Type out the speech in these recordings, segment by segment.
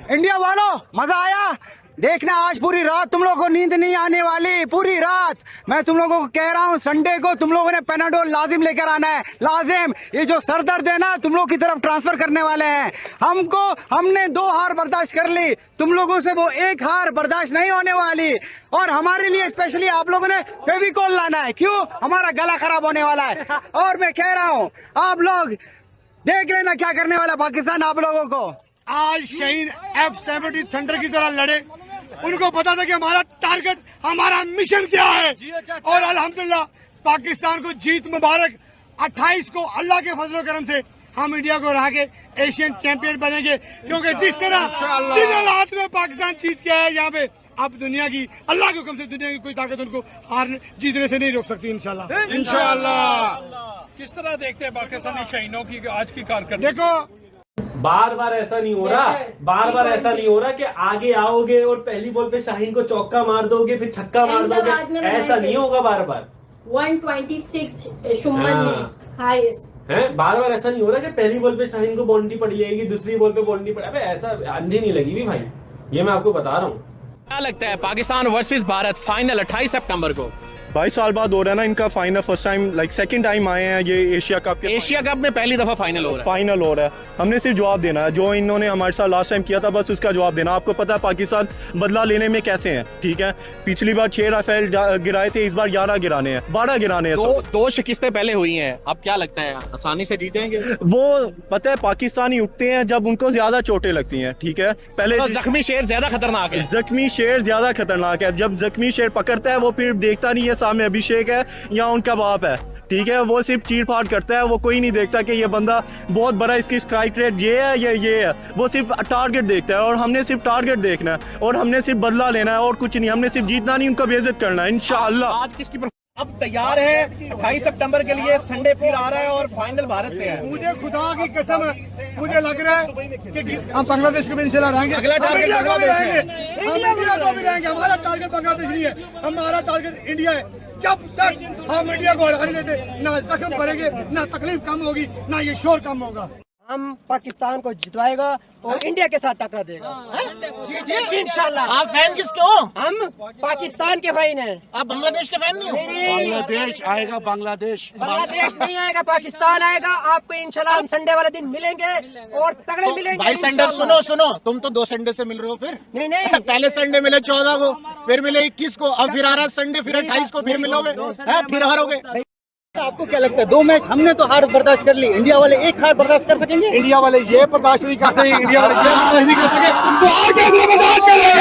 India वालों मजा आया देखना। आज पूरी रात तुम लोगों को नींद नहीं आने वाली, पूरी रात। मैं तुम लोगों को कह रहा हूँ संडे को तुम लोगों ने पेनाडोल लाजिम लेकर आना है, लाजिम। ये जो सर दर्द है ना तुम लोग की तरफ ट्रांसफर करने वाले हैं। हमने 2 हार बर्दाश्त कर ली, तुम लोगों से वो 1 हार बर्दाश्त नहीं होने वाली। और हमारे लिए स्पेशली आप लोगों ने फेविकोल लाना है, क्यों? हमारा गला खराब होने वाला है। और मैं कह रहा हूँ आप लोग देख लेना क्या करने वाला पाकिस्तान आप लोगों को। आज शहीद F-70 थंडर की तरह लड़े, उनको पता था कि हमारा टारगेट, हमारा मिशन क्या है। और अल्हम्दुलिल्लाह पाकिस्तान को जीत मुबारक। 28 को अल्लाह के फजल करम से हम इंडिया को हरा के एशियन चैंपियन बनेंगे, क्योंकि जिस तरह जिन हालात में पाकिस्तान जीत के है यहाँ पे, अब दुनिया की, अल्लाह के हुक्म से दुनिया की कोई ताकत उनको हार जीतने से नहीं रोक सकती इंशाल्लाह। किस तरह देखते हैं पाकिस्तानी शहीदों की आज की कारकर्दगी? देखो बार बार ऐसा नहीं हो रहा, बार बार ऐसा नहीं हो रहा कि आगे आओगे और पहली बॉल पे शाहीन को चौका मार दोगे फिर छक्का मार दोगे, ऐसा नहीं होगा बार बार। 126 शुमन में हाईएस्ट है, बार बार ऐसा नहीं हो रहा कि पहली बॉल पे शाहीन को बाउंड्री पड़ जाएगी, दूसरी बॉल पे बाउंड्री पड़, अबे ऐसा अंधी नहीं लगी भी भाई, ये मैं आपको बता रहा हूँ। क्या लगता है पाकिस्तान वर्सेस भारत फाइनल 28 सितंबर को? 22 साल बाद हो रहा है ना इनका final, first time like second time आए हैं ये एशिया कप के। एशिया कप में पहली दफा फाइनल हो रहा है। फाइनल हो रहा है, हमने सिर्फ जवाब देना है जो इन्होंने हमारे साथ लास्ट टाइम किया था, बस उसका जवाब देना। आपको पता है पाकिस्तान बदला लेने में कैसे हैं, ठीक है? पिछली बार 6 राफेल गिराए थे, इस बार 11 गिराने हैं, 12 गिराने हैं। दो शिकस्तें पहले हुई हैं, अब क्या लगता है आसानी से जीत जाएंगे? वो पता है पाकिस्तानी उठते हैं जब उनको ज्यादा चोटें लगती हैं, ठीक है? पहले तो जख्मी शेर ज्यादा खतरनाक है। जख्मी शेर ज्यादा खतरनाक है, जब जख्मी शेर पकड़ता है वो फिर देखता नहीं है सामने अभिषेक है या उनका बाप है, ठीक है? वो सिर्फ चीर फाड़ करता है, वो कोई नहीं देखता कि ये बंदा बहुत बड़ा, इसकी स्ट्राइक रेट ये है ये है। वो सिर्फ टारगेट देखता है और हमने सिर्फ टारगेट देखना है और हमने सिर्फ बदला लेना है और कुछ नहीं। हमने सिर्फ जीतना नहीं, उनका बेइज्जत करना है इंशाअल्लाह। आज किसकी अब तैयार है 28 सितंबर के लिए, संडे फिर आ रहा है और फाइनल भारत से है। मुझे खुदा की कसम है, मुझे लग रहा है कि हम बांग्लादेश को भी इंशाल्लाह रहेंगे, अगला टारगेट इंडिया को भी बांग्लादेश है। रहेंगे, हम इंडिया को भी रहेंगे। हमारा टारगेट बांग्लादेश नहीं है, हमारा टारगेट इंडिया है। जब तक हम इंडिया को हरा नहीं लेते, ना जख्म भरेंगे, ना तकलीफ कम होगी, ना ये शोर कम होगा। हम पाकिस्तान को जितवाएगा और इंडिया के साथ टक्कर देगा इंशाल्लाह। आप फैन किसके हो? हम पाकिस्तान के फैन हैं। आप बांग्लादेश के फैन नहीं हो? बांग्लादेश आएगा, बांग्लादेश नहीं आएगा, पाकिस्तान आएगा। आपको इंशाल्लाह हम संडे वाले दिन मिलेंगे और तगड़े मिलेंगे भाई संडे सुनो, तुम तो 2 संडे से मिल रहे हो फिर। नहीं पहले संडे मिले 14 को, फिर मिले 21 को, अब फिर आ रहा संडे, फिर 28 को फिर मिलोगे, फिर हारोगे। आपको क्या लगता है 2 मैच हमने तो हार बर्दाश्त कर ली, इंडिया वाले 1 हार बर्दाश्त कर सकेंगे? इंडिया वाले ये बर्दाश्त नहीं कर सके, इंडिया वाले ये बर्दाश्त नहीं कर सके, तो और कैसे बर्दाश्त करेंगे?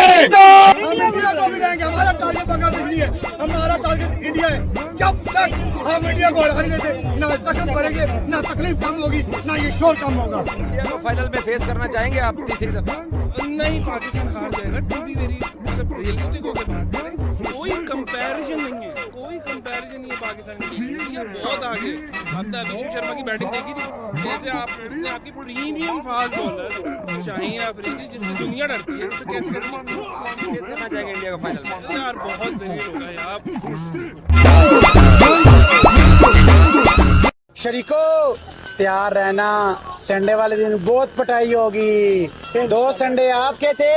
हम इंडिया को भी रहेंगे, हमारा टारगेट बांग्लादेश नहीं है, हमारा टारगेट इंडिया है। जब तक हम इंडिया को हरा नहीं लेते, ना जख्म भरेंगे, ना तकलीफ कम होगी, ना ये शोर कम होगा। इंडिया को फाइनल में फेस करना चाहेंगे आप तीसरी दफा? नहीं, पाकिस्तान हार जाएगा। टू बी वेरी रियलिस्टिक होकर बात करें, कोई कंपैरिजन नहीं है, कोई कंपैरिजन नहीं है पाकिस्तान की। इंडिया बहुत आगे। आपने अभिषेक शर्मा की बैटिंग देखी थी, जैसे उसने आपकी premium fast bowler Shaheen Afridi, जिससे दुनिया डरती है, तो कैसे फेस करना चाहेंगे इंडिया को फाइनल में? यार बहुत जरूरी होगा यार। शरीको तैयार रहना, संडे वाले दिन बहुत पटाई होगी। 2 संडे आपके थे,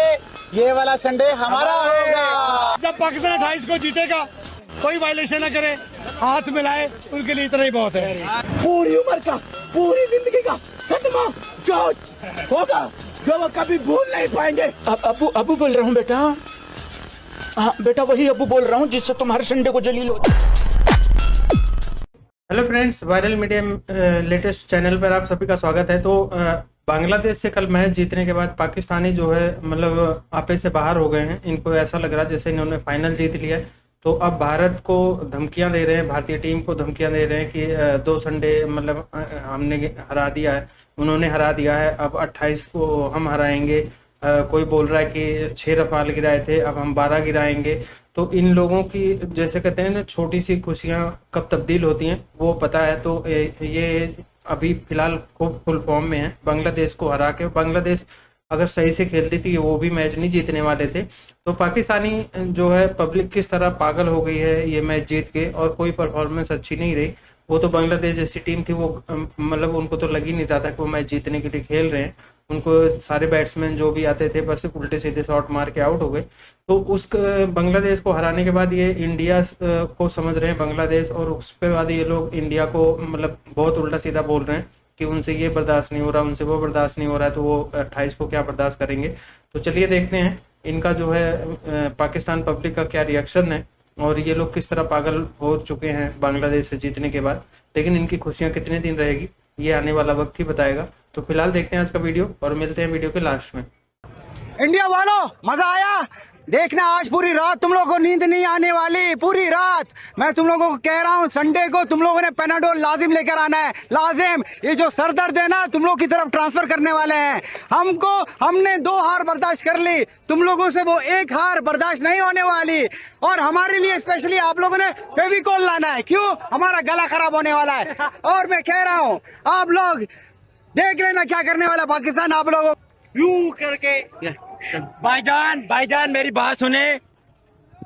ये वाला संडे हमारा होगा। जब पाकिस्तान 28 को जीतेगा, कोई वायलेशन न करे, हाथ मिलाए, उनके लिए इतना ही बहुत है। पूरी उम्र का, पूरी जिंदगी का सदमा चोट होगा जो वो कभी भूल नहीं पाएंगे। अबू बोल रहा हूँ बेटा। हाँ बेटा, वही अबू बोल रहा हूँ जिससे तुम्हारे संडे को जलील हो। Hello friends, viral media latest channel पर आप सभी का स्वागत है। तो बांग्लादेश से कल मैच जीतने के बाद पाकिस्तानी जो है मतलब आपे से बाहर हो गए हैं। इनको ऐसा लग रहा है जैसे इन्होंने फाइनल जीत लिया है। तो अब भारत को धमकियां दे रहे हैं, भारतीय टीम को धमकियां दे रहे हैं कि 2 संडे मतलब हमने हरा दिया है, उन्होंने हरा दिया है, अब 28 को हम हराएंगे। कोई बोल रहा है कि 6 रफाल गिराए थे, अब हम 12 गिराएंगे। तो इन लोगों की जैसे कहते हैं ना, छोटी सी खुशियां कब तब्दील होती हैं वो पता है। तो ये अभी फिलहाल खूब फुल फॉर्म में है। बांग्लादेश को हरा के, बांग्लादेश अगर सही से खेलती थी वो भी मैच नहीं जीतने वाले थे। तो पाकिस्तानी जो है पब्लिक किस तरह पागल हो गई है ये मैच जीत के, और कोई परफॉर्मेंस अच्छी नहीं रही। वो तो बांग्लादेश जैसी टीम थी, वो मतलब उनको तो लग ही नहीं रहा था कि वो मैच जीतने के लिए खेल रहे हैं। उनको सारे बैट्समैन जो भी आते थे बस उल्टे सीधे शॉट मार के आउट हो गए। तो उस बांग्लादेश को हराने के बाद ये इंडिया को समझ रहे हैं बांग्लादेश, और उसके बाद ये लोग इंडिया को मतलब बहुत उल्टा सीधा बोल रहे हैं कि उनसे ये बर्दाश्त नहीं हो रहा, उनसे वो बर्दाश्त नहीं हो रहा है, तो वो 28 को क्या बर्दाश्त करेंगे। तो चलिए देखते हैं इनका जो है पाकिस्तान पब्लिक का क्या रिएक्शन है और ये लोग किस तरह पागल हो चुके हैं बांग्लादेश से जीतने के बाद। लेकिन इनकी खुशियां कितने दिन रहेगी ये आने वाला वक्त ही बताएगा। तो फिलहाल देखते हैं आज का वीडियो और मिलते हैं वीडियो के लास्ट में। इंडिया वालों, मजा आया? देखना आज पूरी रात तुम लोगों को नींद नहीं आने वाली, पूरी रात। मैं तुम लोगों को कह रहा हूँ संडे को तुम लोगों ने पेनाडोल लाजिम लेकर आना है, लाजिम। ये जो सर दर्द है ना तुम लोग की तरफ ट्रांसफर करने वाले हैं। हमने 2 हार बर्दाश्त कर ली, तुम लोगों से वो 1 हार बर्दाश्त नहीं होने वाली। और हमारे लिए स्पेशली आप लोगों ने फेविकोल लाना है, क्यों? हमारा गला खराब होने वाला है। और मैं कह रहा हूँ आप लोग देख लेना क्या करने वाला पाकिस्तान आप लोगों यूं करके। भाईजान मेरी बात सुने।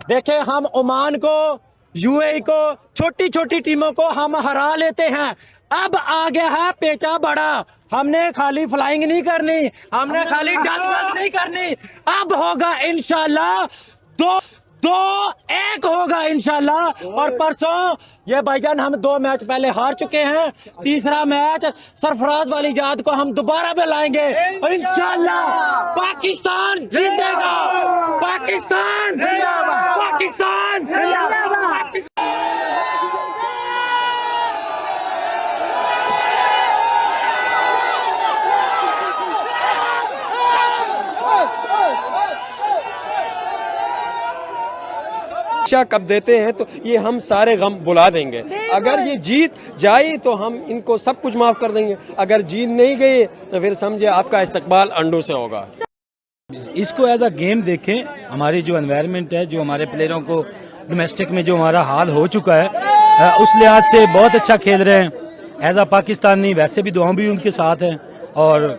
देखे हम ओमान को, यूएई को, छोटी छोटी टीमों को हम हरा लेते हैं। अब आ गया है पेचा बड़ा। हमने खाली फ्लाइंग नहीं करनी, हमने खाली डस्ट नहीं करनी। अब होगा इंशाल्लाह 2-1 होगा इंशाल्लाह। और परसों ये भाईजान हम 2 मैच पहले हार चुके हैं, तीसरा मैच सरफराज वाली याद को हम दोबारा बुलाएंगे इंशाल्लाह। पाकिस्तान जीतेगा, पाकिस्तान पाकिस्तान। कब देते हैं तो ये हम सारे गम बुला देंगे। अगर ये जीत जाए तो हम इनको सब कुछ माफ कर देंगे, अगर जीत नहीं गई तो फिर समझे आपका इस्तकबाल अंडों से होगा। इसको एज अ गेम देखें। हमारी जो एनवायरनमेंट है, जो हमारे प्लेयरों को डोमेस्टिक में जो हमारा हाल हो चुका है, उस लिहाज से बहुत अच्छा खेल रहे हैं। एज अ पाकिस्तानी वैसे भी दुआएं भी उनके साथ हैं और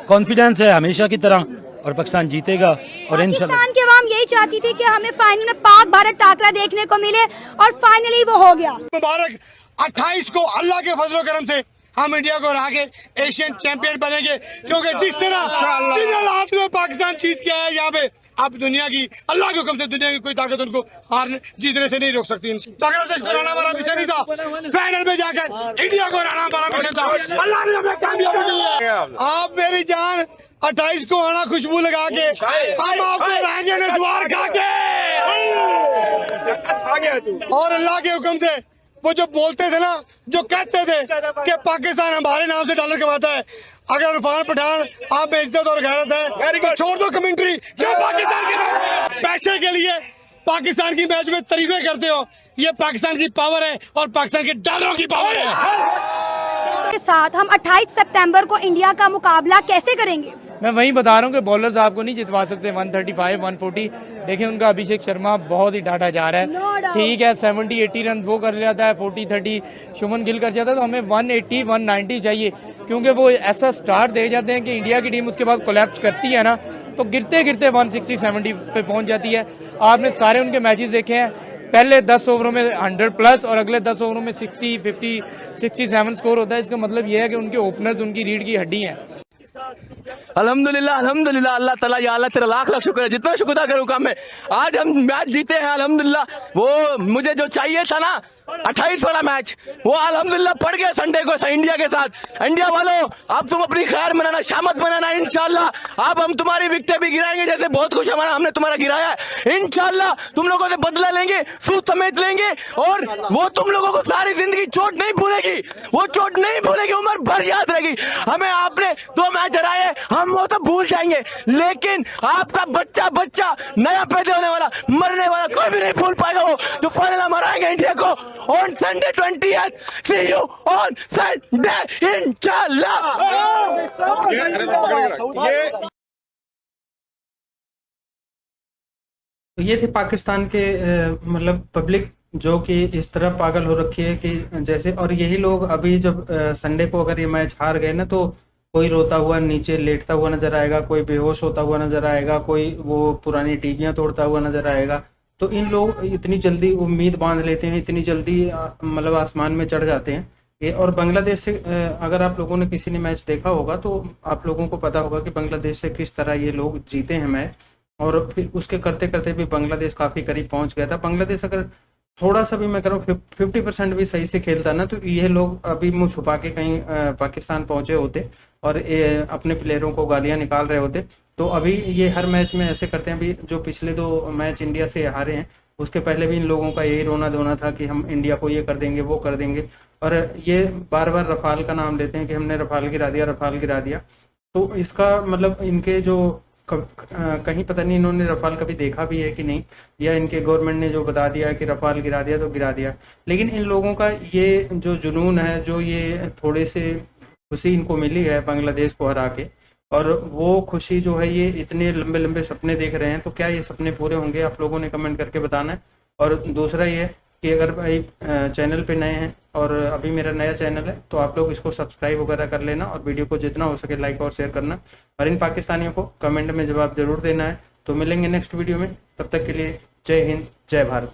कॉन्फिडेंस है हमेशा की तरह, और पाकिस्तान जीतेगा। और पाकिस्तान की आवाम यही चाहती थी कि हमें फाइनल में पाक भारत टाकरा देखने को मिले और फाइनली वो हो गया। मुबारक 28 को अल्लाह के फजलो करम से हम इंडिया को हरा के एशियन चैंपियन बनेंगे, क्योंकि जिस हालात में पाकिस्तान जीत के आया यहाँ पे, अब दुनिया की अल्लाह के हुक्म से दुनिया की कोई ताकत उनको हारने जीतने से नहीं रोक सकती। बांग्लादेश को हराना हमारा मिशन नहीं था, फाइनल में जाकर इंडिया को हराना हमारा मिशन था। अल्लाह ने हमें कामयाबी दी है। आप मेरी जान 28 को आना खुशबू लगा के, हम आपको रहेंगे नजवार खा के। और अल्लाह के हुक्म से वो जो बोलते थे ना, जो कहते थे कि पाकिस्तान हमारे नाम से डॉलर कमाता है, अगर इरफान पठान आप में इज्जत और गैरत है तो छोड़ दो कमेंट्री। जो पाकिस्तान के पैसे के लिए पाकिस्तान की मैच में तरीफे करते हो, ये पाकिस्तान की पावर है और पाकिस्तान के डॉलरों की पावर है। के साथ हम 28 सितंबर को इंडिया का मुकाबला कैसे करेंगे? मैं वही बता रहा हूँ कि बॉलर्स आपको नहीं जितवा सकते 135 140। देखिए उनका अभिषेक शर्मा बहुत ही डांटा जा रहा है। ठीक है 70-80 रन वो कर जाता है, 40-30 शुभमन गिल कर जाता है, तो हमें 180-190 चाहिए, क्योंकि वो ऐसा स्टार्ट दे जाते हैं कि इंडिया की टीम उसके बाद कोलैप्स करती है ना, तो गिरते गिरते 160-70 पे पहुंच जाती है। आपने सारे उनके मैचेस देखे हैं, पहले 10 ओवरों में 100+ और अगले 10 ओवरों में 60, 50, 67 स्कोर होता है। इसका मतलब यह है कि उनके ओपनर्स उनकी रीढ़ की हड्डी हैं। अल्हम्दुलिल्लाह अल्हम्दुलिल्लाह, अल्लाह ताला या अल्लाह तेरा लाख लाख शुक्र है, जितना शुक्र अदा करूँ कम है। आज हम मैच जीते हैं अल्हम्दुलिल्लाह। वो मुझे जो चाहिए था ना 28 वाला मैच, वो अल्हम्दुलिल्लाह पड़ गया संडे को इंडिया के साथ। इंडिया वालों अब तुम अपनी खैर मनाना, शामत मनाना इंशाल्लाह। अब हम तुम्हारी विकेटें भी गिराएंगे, जैसे बहुत कुछ हमने तुम्हारा गिराया है। इंशाल्लाह तुम लोगों से बदला लेंगे, सूद समेत लेंगे, और वो तुम लोगों को सारी जिंदगी चोट नहीं भूलेगी, वो चोट नहीं भूलेगी, उम्र भर याद रहेगी। हमें आपने 2 मैच हराए, हम वो तो भूल जाएंगे, लेकिन आपका बच्चा नया पैदा होने वाला, मरने वाला कोई भी नहीं भूल पाएगा वो जो फाइनल हम हराएंगे इंडिया को on Sunday 20th. See you on Sunday इंशाल्लाह। तो ये थे पाकिस्तान के मतलब पब्लिक जो कि इस तरह पागल हो रखी है कि जैसे, और यही लोग अभी जब संडे को अगर ये मैच हार गए ना, तो कोई रोता हुआ नीचे लेटता हुआ नजर आएगा, कोई बेहोश होता हुआ नजर आएगा, कोई वो पुरानी टीवियां तोड़ता हुआ नजर आएगा। तो इन लोग इतनी जल्दी उम्मीद बांध लेते हैं, इतनी जल्दी मतलब आसमान में चढ़ जाते हैं ये और बांग्लादेश से अगर आप लोगों ने किसी ने मैच देखा होगा तो आप लोगों को पता होगा कि बांग्लादेश से किस तरह ये लोग जीते हैं मैच, और फिर उसके करते करते भी बांग्लादेश काफ़ी करीब पहुंच गया था। बांग्लादेश अगर थोड़ा सा भी मैं करूँ 50% भी सही से खेलता ना तो ये लोग अभी मुंह छुपा के कहीं पाकिस्तान पहुंचे होते और अपने प्लेयरों को गालियां निकाल रहे होते। तो अभी ये हर मैच में ऐसे करते हैं। अभी जो पिछले 2 मैच इंडिया से हारे हैं उसके पहले भी इन लोगों का यही रोना धोना था कि हम इंडिया को ये कर देंगे वो कर देंगे, और ये बार बार रफाल का नाम लेते हैं कि हमने रफाल गिरा दिया, रफाल गिरा दिया। तो इसका मतलब इनके जो कहीं पता नहीं इन्होंने रफाल कभी देखा भी है कि नहीं, या इनके गवर्नमेंट ने जो बता दिया है कि रफाल गिरा दिया तो गिरा दिया। लेकिन इन लोगों का ये जो जुनून है, जो ये थोड़े से खुशी इनको मिली है बांग्लादेश को हरा के, और वो खुशी जो है ये इतने लंबे लंबे सपने देख रहे हैं, तो क्या ये सपने पूरे होंगे आप लोगों ने कमेंट करके बताना है। और दूसरा ये कि अगर भाई चैनल पे नए हैं और अभी मेरा नया चैनल है तो आप लोग इसको सब्सक्राइब वगैरह कर लेना और वीडियो को जितना हो सके लाइक और शेयर करना, और इन पाकिस्तानियों को कमेंट में जवाब जरूर देना है। तो मिलेंगे नेक्स्ट वीडियो में, तब तक के लिए जय हिंद जय भारत।